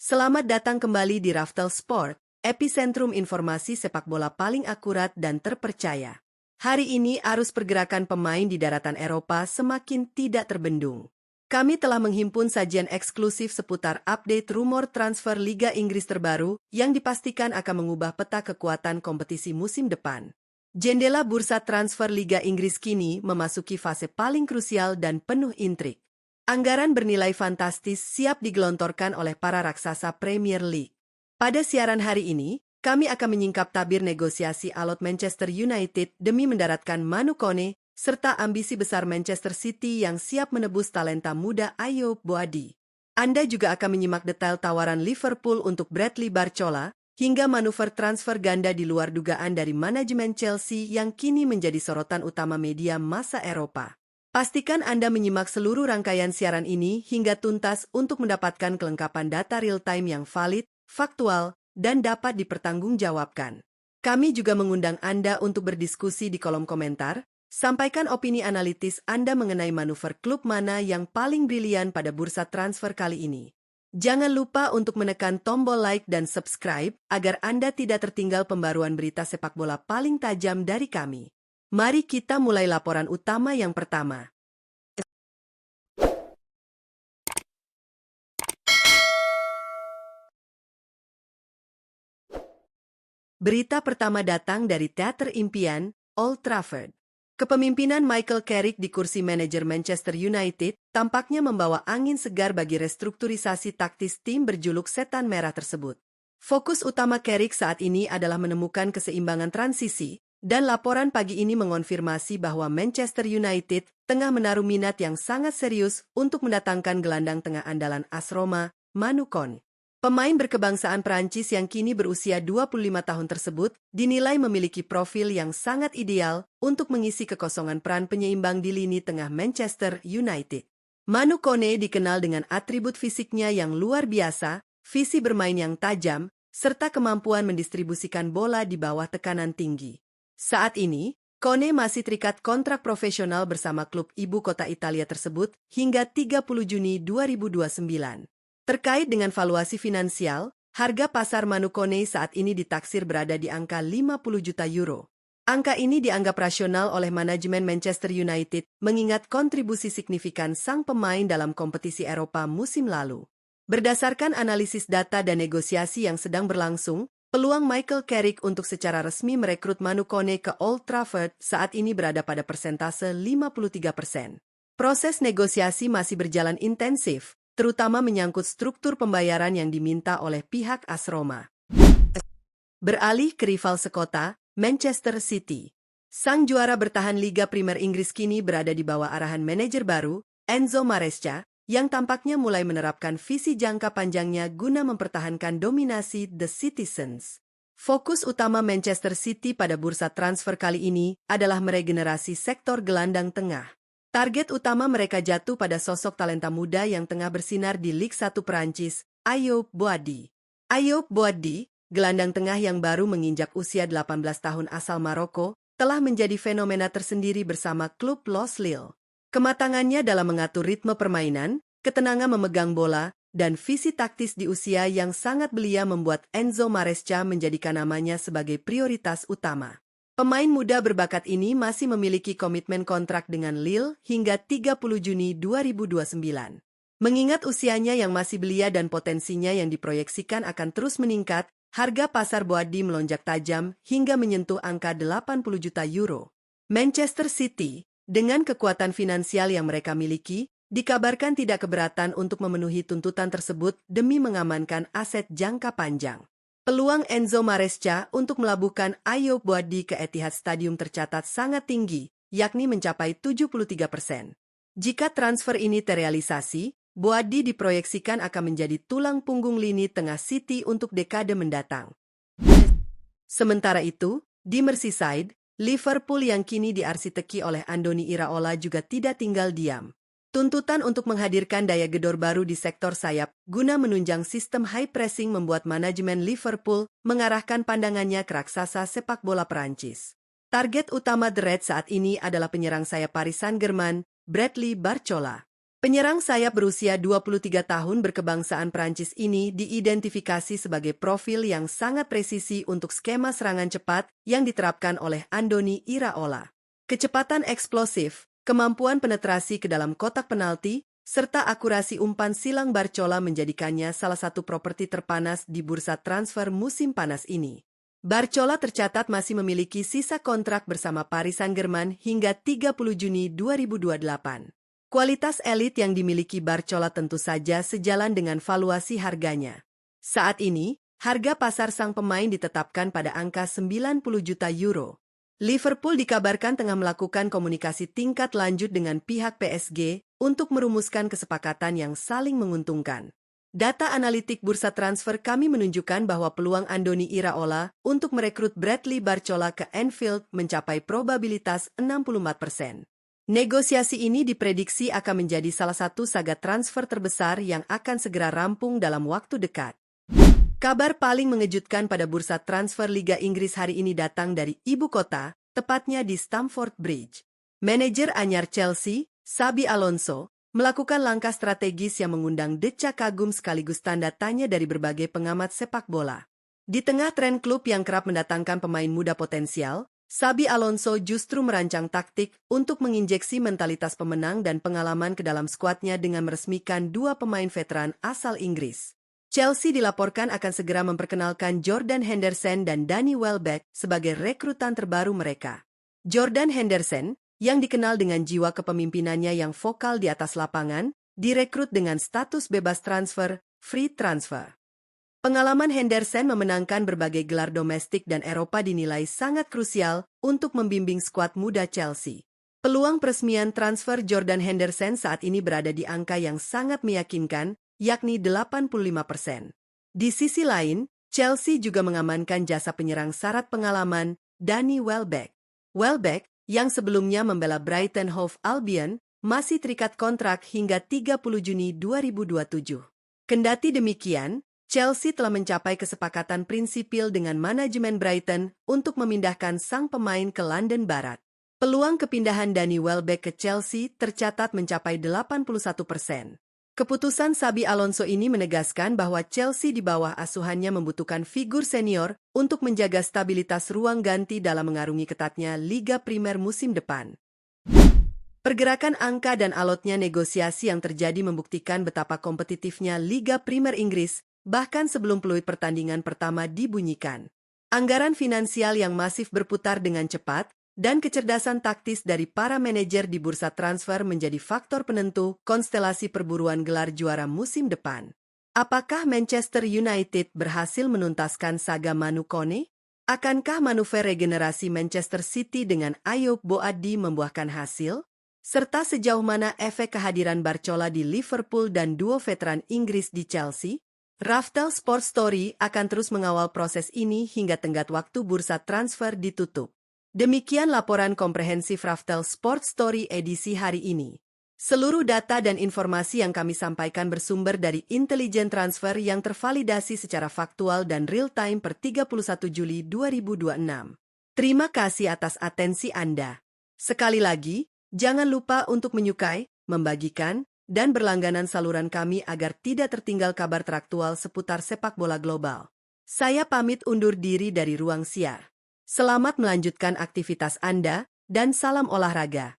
Selamat datang kembali di Raftel Sport, epicentrum informasi sepak bola paling akurat dan terpercaya. Hari ini arus pergerakan pemain di daratan Eropa semakin tidak terbendung. Kami telah menghimpun sajian eksklusif seputar update rumor transfer Liga Inggris terbaru yang dipastikan akan mengubah peta kekuatan kompetisi musim depan. Jendela bursa transfer Liga Inggris kini memasuki fase paling krusial dan penuh intrik. Anggaran bernilai fantastis siap digelontorkan oleh para raksasa Premier League. Pada siaran hari ini, kami akan menyingkap tabir negosiasi alot Manchester United demi mendaratkan Manu Kone, serta ambisi besar Manchester City yang siap menebus talenta muda Ayoub Boadi. Anda juga akan menyimak detail tawaran Liverpool untuk Bradley Barcola, hingga manuver transfer ganda di luar dugaan dari manajemen Chelsea yang kini menjadi sorotan utama media massa Eropa. Pastikan Anda menyimak seluruh rangkaian siaran ini hingga tuntas untuk mendapatkan kelengkapan data real-time yang valid, faktual, dan dapat dipertanggungjawabkan. Kami juga mengundang Anda untuk berdiskusi di kolom komentar. Sampaikan opini analitis Anda mengenai manuver klub mana yang paling brilian pada bursa transfer kali ini. Jangan lupa untuk menekan tombol like dan subscribe agar Anda tidak tertinggal pembaruan berita sepak bola paling tajam dari kami. Mari kita mulai laporan utama yang pertama. Berita pertama datang dari Teater Impian, Old Trafford. Kepemimpinan Michael Carrick di kursi manajer Manchester United tampaknya membawa angin segar bagi restrukturisasi taktis tim berjuluk Setan Merah tersebut. Fokus utama Carrick saat ini adalah menemukan keseimbangan transisi, dan laporan pagi ini mengonfirmasi bahwa Manchester United tengah menaruh minat yang sangat serius untuk mendatangkan gelandang tengah andalan AS Roma, Manu Kone. Pemain berkebangsaan Prancis yang kini berusia 25 tahun tersebut dinilai memiliki profil yang sangat ideal untuk mengisi kekosongan peran penyeimbang di lini tengah Manchester United. Manu Kone dikenal dengan atribut fisiknya yang luar biasa, visi bermain yang tajam, serta kemampuan mendistribusikan bola di bawah tekanan tinggi. Saat ini, Kone masih terikat kontrak profesional bersama klub ibu kota Italia tersebut hingga 30 Juni 2029. Terkait dengan valuasi finansial, harga pasar Manu Kone saat ini ditaksir berada di angka 50 juta euro. Angka ini dianggap rasional oleh manajemen Manchester United mengingat kontribusi signifikan sang pemain dalam kompetisi Eropa musim lalu. Berdasarkan analisis data dan negosiasi yang sedang berlangsung, peluang Michael Carrick untuk secara resmi merekrut Manu Kone ke Old Trafford saat ini berada pada persentase 53%. Proses negosiasi masih berjalan intensif, terutama menyangkut struktur pembayaran yang diminta oleh pihak AS Roma. Beralih ke rival sekota, Manchester City. Sang juara bertahan Liga Primer Inggris kini berada di bawah arahan manajer baru, Enzo Maresca, yang tampaknya mulai menerapkan visi jangka panjangnya guna mempertahankan dominasi The Citizens. Fokus utama Manchester City pada bursa transfer kali ini adalah meregenerasi sektor gelandang tengah. Target utama mereka jatuh pada sosok talenta muda yang tengah bersinar di Ligue 1 Perancis, Ayoub Boadi. Ayoub Boadi, gelandang tengah yang baru menginjak usia 18 tahun asal Maroko, telah menjadi fenomena tersendiri bersama klub Los Lille. Kematangannya dalam mengatur ritme permainan, ketenangan memegang bola, dan visi taktis di usia yang sangat belia membuat Enzo Maresca menjadikan namanya sebagai prioritas utama. Pemain muda berbakat ini masih memiliki komitmen kontrak dengan Lille hingga 30 Juni 2029. Mengingat usianya yang masih belia dan potensinya yang diproyeksikan akan terus meningkat, harga pasar Boadi melonjak tajam hingga menyentuh angka 80 juta euro. Manchester City, dengan kekuatan finansial yang mereka miliki, dikabarkan tidak keberatan untuk memenuhi tuntutan tersebut demi mengamankan aset jangka panjang. Peluang Enzo Maresca untuk melabuhkan Ayoub Boadi ke Etihad Stadium tercatat sangat tinggi, yakni mencapai 73%. Jika transfer ini terrealisasi, Boadi diproyeksikan akan menjadi tulang punggung lini tengah City untuk dekade mendatang. Sementara itu, di Merseyside, Liverpool yang kini diarsiteki oleh Andoni Iraola juga tidak tinggal diam. Tuntutan untuk menghadirkan daya gedor baru di sektor sayap guna menunjang sistem high pressing membuat manajemen Liverpool mengarahkan pandangannya ke raksasa sepak bola Perancis. Target utama The Reds saat ini adalah penyerang sayap Paris Saint-Germain, Bradley Barcola. Penyerang sayap berusia 23 tahun berkebangsaan Prancis ini diidentifikasi sebagai profil yang sangat presisi untuk skema serangan cepat yang diterapkan oleh Andoni Iraola. Kecepatan eksplosif, kemampuan penetrasi ke dalam kotak penalti, serta akurasi umpan silang Barcola menjadikannya salah satu properti terpanas di bursa transfer musim panas ini. Barcola tercatat masih memiliki sisa kontrak bersama Paris Saint-Germain hingga 30 Juni 2028. Kualitas elit yang dimiliki Barcola tentu saja sejalan dengan valuasi harganya. Saat ini, harga pasar sang pemain ditetapkan pada angka 90 juta euro. Liverpool dikabarkan tengah melakukan komunikasi tingkat lanjut dengan pihak PSG untuk merumuskan kesepakatan yang saling menguntungkan. Data analitik bursa transfer kami menunjukkan bahwa peluang Andoni Iraola untuk merekrut Bradley Barcola ke Anfield mencapai probabilitas 64%. Negosiasi ini diprediksi akan menjadi salah satu saga transfer terbesar yang akan segera rampung dalam waktu dekat. Kabar paling mengejutkan pada bursa transfer Liga Inggris hari ini datang dari ibu kota, tepatnya di Stamford Bridge. Manajer anyar Chelsea, Xabi Alonso, melakukan langkah strategis yang mengundang decak kagum sekaligus tanda tanya dari berbagai pengamat sepak bola. Di tengah tren klub yang kerap mendatangkan pemain muda potensial, Xabi Alonso justru merancang taktik untuk menginjeksi mentalitas pemenang dan pengalaman ke dalam skuadnya dengan meresmikan dua pemain veteran asal Inggris. Chelsea dilaporkan akan segera memperkenalkan Jordan Henderson dan Danny Welbeck sebagai rekrutan terbaru mereka. Jordan Henderson, yang dikenal dengan jiwa kepemimpinannya yang vokal di atas lapangan, direkrut dengan status bebas transfer, free transfer. Pengalaman Henderson memenangkan berbagai gelar domestik dan Eropa dinilai sangat krusial untuk membimbing skuad muda Chelsea. Peluang peresmian transfer Jordan Henderson saat ini berada di angka yang sangat meyakinkan, yakni 85%. Di sisi lain, Chelsea juga mengamankan jasa penyerang syarat pengalaman, Danny Welbeck. Welbeck, yang sebelumnya membela Brighton Hove Albion, masih terikat kontrak hingga 30 Juni 2027. Kendati demikian, Chelsea telah mencapai kesepakatan prinsipil dengan manajemen Brighton untuk memindahkan sang pemain ke London Barat. Peluang kepindahan Danny Welbeck ke Chelsea tercatat mencapai 81%. Keputusan Xabi Alonso ini menegaskan bahwa Chelsea di bawah asuhannya membutuhkan figur senior untuk menjaga stabilitas ruang ganti dalam mengarungi ketatnya Liga Primer musim depan. Pergerakan angka dan alotnya negosiasi yang terjadi membuktikan betapa kompetitifnya Liga Primer Inggris, bahkan sebelum peluit pertandingan pertama dibunyikan. Anggaran finansial yang masif berputar dengan cepat, dan kecerdasan taktis dari para manajer di bursa transfer menjadi faktor penentu konstelasi perburuan gelar juara musim depan. Apakah Manchester United berhasil menuntaskan saga Manu Kone? Akankah manuver regenerasi Manchester City dengan Ayoub Boadi membuahkan hasil? Serta sejauh mana efek kehadiran Barcola di Liverpool dan duo veteran Inggris di Chelsea? Raftel Sports Story akan terus mengawal proses ini hingga tenggat waktu bursa transfer ditutup. Demikian laporan komprehensif Raftel Sports Story edisi hari ini. Seluruh data dan informasi yang kami sampaikan bersumber dari intelijen transfer yang tervalidasi secara faktual dan real-time per 31 Juli 2026. Terima kasih atas atensi Anda. Sekali lagi, jangan lupa untuk menyukai, membagikan, dan berlangganan saluran kami agar tidak tertinggal kabar teraktual seputar sepak bola global. Saya pamit undur diri dari ruang siar. Selamat melanjutkan aktivitas Anda, dan salam olahraga.